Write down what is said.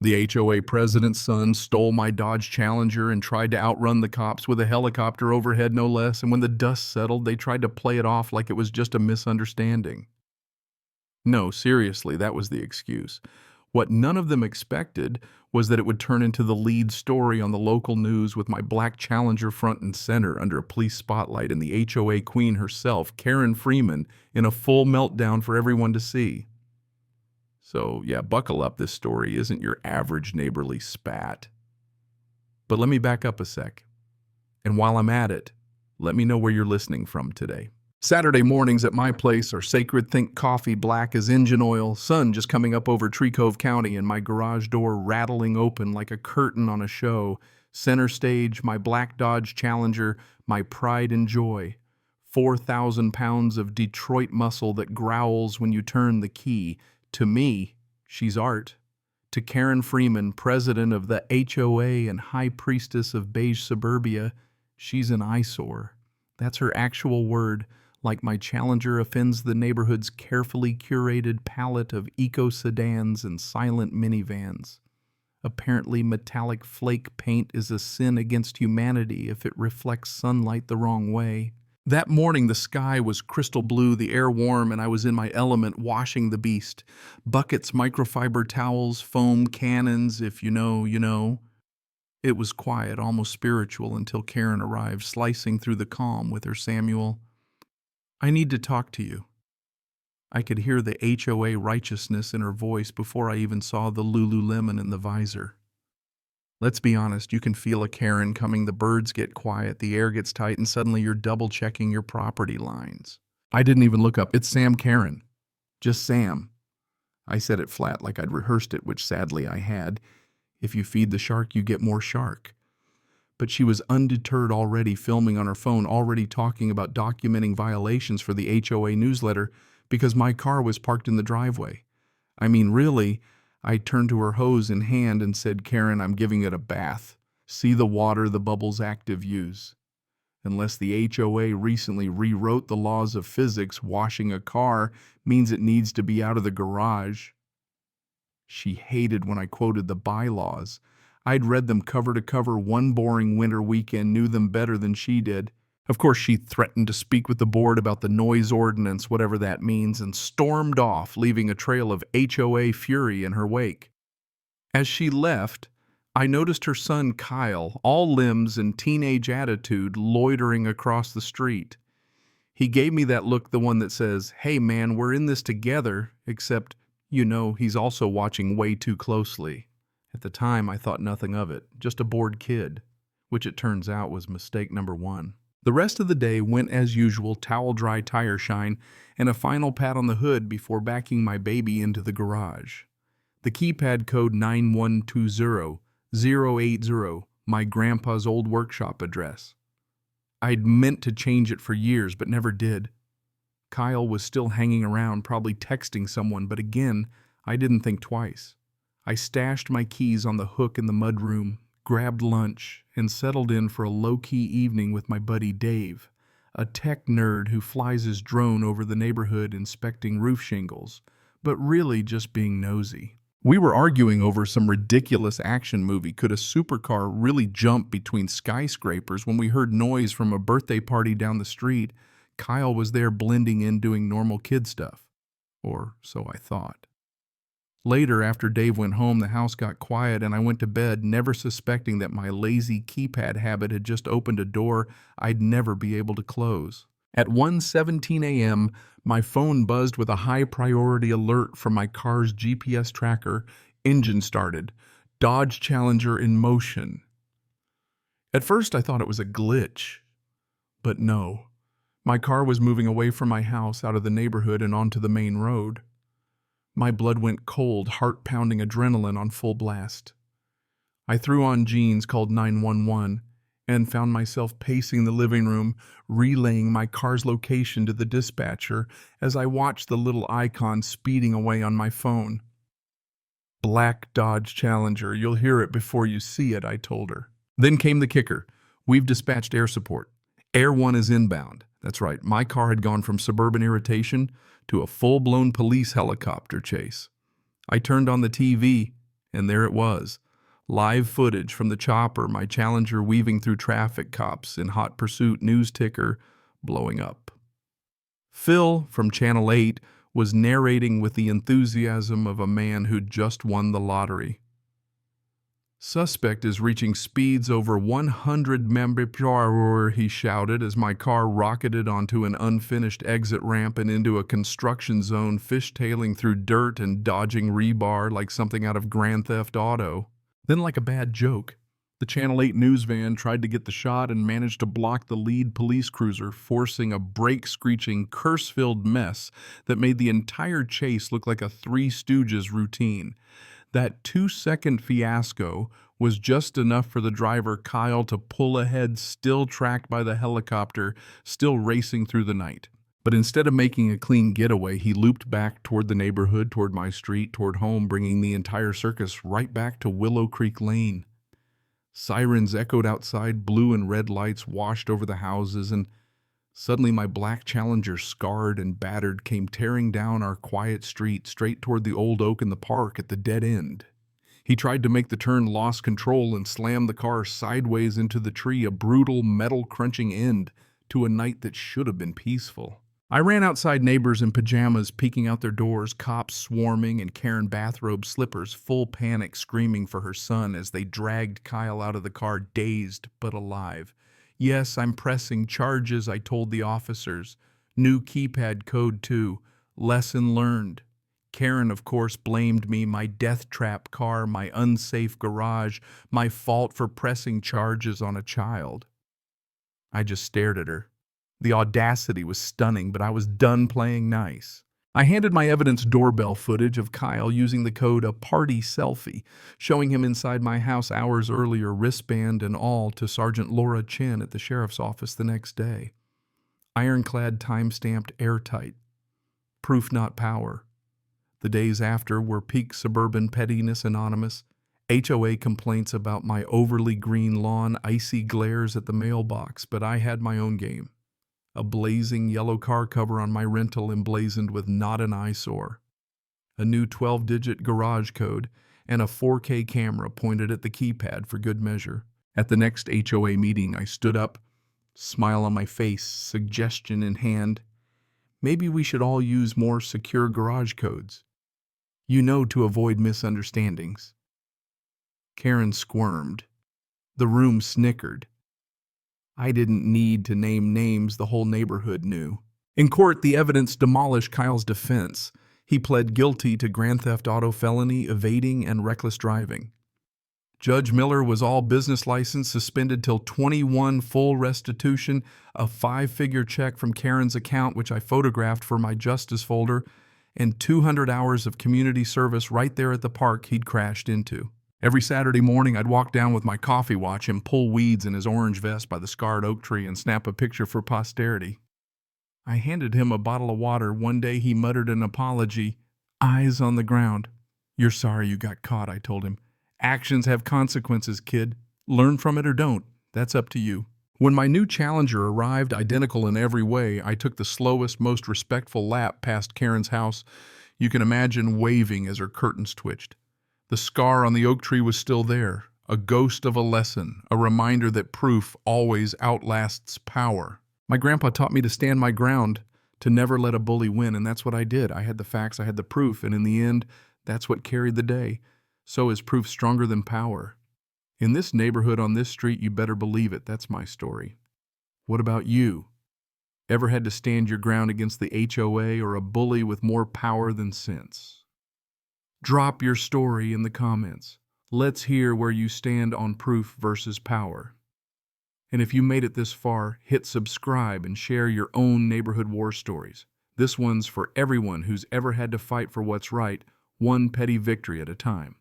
The HOA president's son stole my Dodge Challenger and tried to outrun the cops with a helicopter overhead, no less, and when the dust settled, they tried to play it off like it was just a misunderstanding. No, seriously, that was the excuse. What none of them expected was that it would turn into the lead story on the local news with my black Challenger front and center under a police spotlight and the HOA queen herself, Karen Freeman, in a full meltdown for everyone to see. So, yeah, buckle up, this story isn't your average neighborly spat. But let me back up a sec. And while I'm at it, let me know where you're listening from today. Saturday mornings at my place are sacred. Think coffee black as engine oil, sun just coming up over Tree Cove County, and my garage door rattling open like a curtain on a show. Center stage, my black Dodge Challenger, my pride and joy. 4,000 pounds of Detroit muscle that growls when you turn the key. To me, she's art. To Karen Freeman, president of the HOA and high priestess of beige suburbia, she's an eyesore. That's her actual word. Like my Challenger offends the neighborhood's carefully curated palette of eco-sedans and silent minivans. Apparently, metallic flake paint is a sin against humanity if it reflects sunlight the wrong way. That morning, the sky was crystal blue, the air warm, and I was in my element washing the beast. Buckets, microfiber towels, foam cannons, if you know, you know. It was quiet, almost spiritual, until Karen arrived, slicing through the calm with her Samuel. I need to talk to you. I could hear the HOA righteousness in her voice before I even saw the Lululemon in the visor. Let's be honest, you can feel a Karen coming. The birds get quiet, the air gets tight, and suddenly you're double-checking your property lines. I didn't even look up. It's Sam Karen. Just Sam. I said it flat like I'd rehearsed it, which sadly I had. If you feed the shark, you get more shark. But she was undeterred, already filming on her phone, already talking about documenting violations for the HOA newsletter because my car was parked in the driveway. I mean, really, I turned to her hose in hand and said, Karen, I'm giving it a bath. See the water the bubbles active use. Unless the HOA recently rewrote the laws of physics, washing a car means it needs to be out of the garage. She hated when I quoted the bylaws. I'd read them cover to cover one boring winter weekend, knew them better than she did. Of course, she threatened to speak with the board about the noise ordinance, whatever that means, and stormed off, leaving a trail of HOA fury in her wake. As she left, I noticed her son Kyle, all limbs and teenage attitude, loitering across the street. He gave me that look, the one that says, hey man, we're in this together, except, you know, he's also watching way too closely. At the time, I thought nothing of it, just a bored kid, which it turns out was mistake number one. The rest of the day went as usual, towel dry, tire shine, and a final pat on the hood before backing my baby into the garage. The keypad code 9120080, my grandpa's old workshop address. I'd meant to change it for years, but never did. Kyle was still hanging around, probably texting someone, but again, I didn't think twice. I stashed my keys on the hook in the mudroom, grabbed lunch, and settled in for a low-key evening with my buddy Dave, a tech nerd who flies his drone over the neighborhood inspecting roof shingles, but really just being nosy. We were arguing over some ridiculous action movie. Could a supercar really jump between skyscrapers when we heard noise from a birthday party down the street? Kyle was there blending in, doing normal kid stuff. Or so I thought. Later, after Dave went home, the house got quiet and I went to bed, never suspecting that my lazy keypad habit had just opened a door I'd never be able to close. At 1:17 a.m., my phone buzzed with a high-priority alert from my car's GPS tracker. Engine started. Dodge Challenger in motion. At first, I thought it was a glitch. But no. My car was moving away from my house, out of the neighborhood, and onto the main road. My blood went cold, heart-pounding adrenaline on full blast. I threw on jeans, called 911, and found myself pacing the living room, relaying my car's location to the dispatcher as I watched the little icon speeding away on my phone. Black Dodge Challenger, you'll hear it before you see it, I told her. Then came the kicker. We've dispatched air support. Air 1 is inbound. That's right, my car had gone from suburban irritation to a full-blown police helicopter chase. I turned on the TV, And there it was. Live footage from the chopper, my Challenger weaving through traffic cops in hot pursuit, news ticker blowing up. Phil from Channel 8 was narrating with the enthusiasm of a man who'd just won the lottery. Suspect is reaching speeds over 100 mph, he shouted as my car rocketed onto an unfinished exit ramp and into a construction zone, fishtailing through dirt and dodging rebar like something out of Grand Theft Auto. Then, like a bad joke, the Channel 8 news van tried to get the shot and managed to block the lead police cruiser, forcing a brake-screeching, curse-filled mess that made the entire chase look like a Three Stooges routine. That 2-second fiasco was just enough for the driver, Kyle, to pull ahead, still tracked by the helicopter, still racing through the night. But instead of making a clean getaway, he looped back toward the neighborhood, toward my street, toward home, bringing the entire circus right back to Willow Creek Lane. Sirens echoed outside, blue and red lights washed over the houses, and suddenly my black Challenger, scarred and battered, came tearing down our quiet street, straight toward the old oak in the park at the dead end. He tried to make the turn, lost control, and slammed the car sideways into the tree, a brutal, metal-crunching end to a night that should have been peaceful. I ran outside, neighbors in pajamas peeking out their doors, cops swarming, and Karen bathrobe slippers, full panic, screaming for her son as they dragged Kyle out of the car, dazed but alive. Yes, I'm pressing charges, I told the officers. New keypad code too. Lesson learned. Karen, of course, blamed me, my death trap car, my unsafe garage, my fault for pressing charges on a child. I just stared at her. The audacity was stunning, but I was done playing nice. I handed my evidence doorbell footage of Kyle using the code a party selfie, showing him inside my house hours earlier, wristband and all, to Sergeant Laura Chin at the sheriff's office the next day. Ironclad, time-stamped, airtight. Proof not power. The days after were peak suburban pettiness anonymous, HOA complaints about my overly green lawn, icy glares at the mailbox, but I had my own game. A blazing yellow car cover on my rental emblazoned with "not an eyesore," a new 12-digit garage code, and a 4K camera pointed at the keypad for good measure. At the next HOA meeting, I stood up, smile on my face, suggestion in hand. Maybe we should all use more secure garage codes. To avoid misunderstandings. Karen squirmed. The room snickered. I didn't need to name names, the whole neighborhood knew. In court, the evidence demolished Kyle's defense. He pled guilty to Grand Theft Auto felony, evading, and reckless driving. Judge Miller was all business license suspended till 21 full restitution, a 5-figure check from Karen's account, which I photographed for my justice folder, and 200 hours of community service right there at the park he'd crashed into. Every Saturday morning, I'd walk down with my coffee, watch him pull weeds in his orange vest by the scarred oak tree, and snap a picture for posterity. I handed him a bottle of water. One day he muttered an apology, eyes on the ground. "You're sorry you got caught," I told him. "Actions have consequences, kid. Learn from it or don't. That's up to you." When my new Challenger arrived, identical in every way, I took the slowest, most respectful lap past Karen's house. You can imagine waving as her curtains twitched. The scar on the oak tree was still there, a ghost of a lesson, a reminder that proof always outlasts power. My grandpa taught me to stand my ground, to never let a bully win, and that's what I did. I had the facts, I had the proof, and in the end, that's what carried the day. So is proof stronger than power. In this neighborhood, on this street, you better believe it. That's my story. What about you? Ever had to stand your ground against the HOA or a bully with more power than sense? Drop your story in the comments. Let's hear where you stand on proof versus power. And if you made it this far, hit subscribe and share your own neighborhood war stories. This one's for everyone who's ever had to fight for what's right, one petty victory at a time.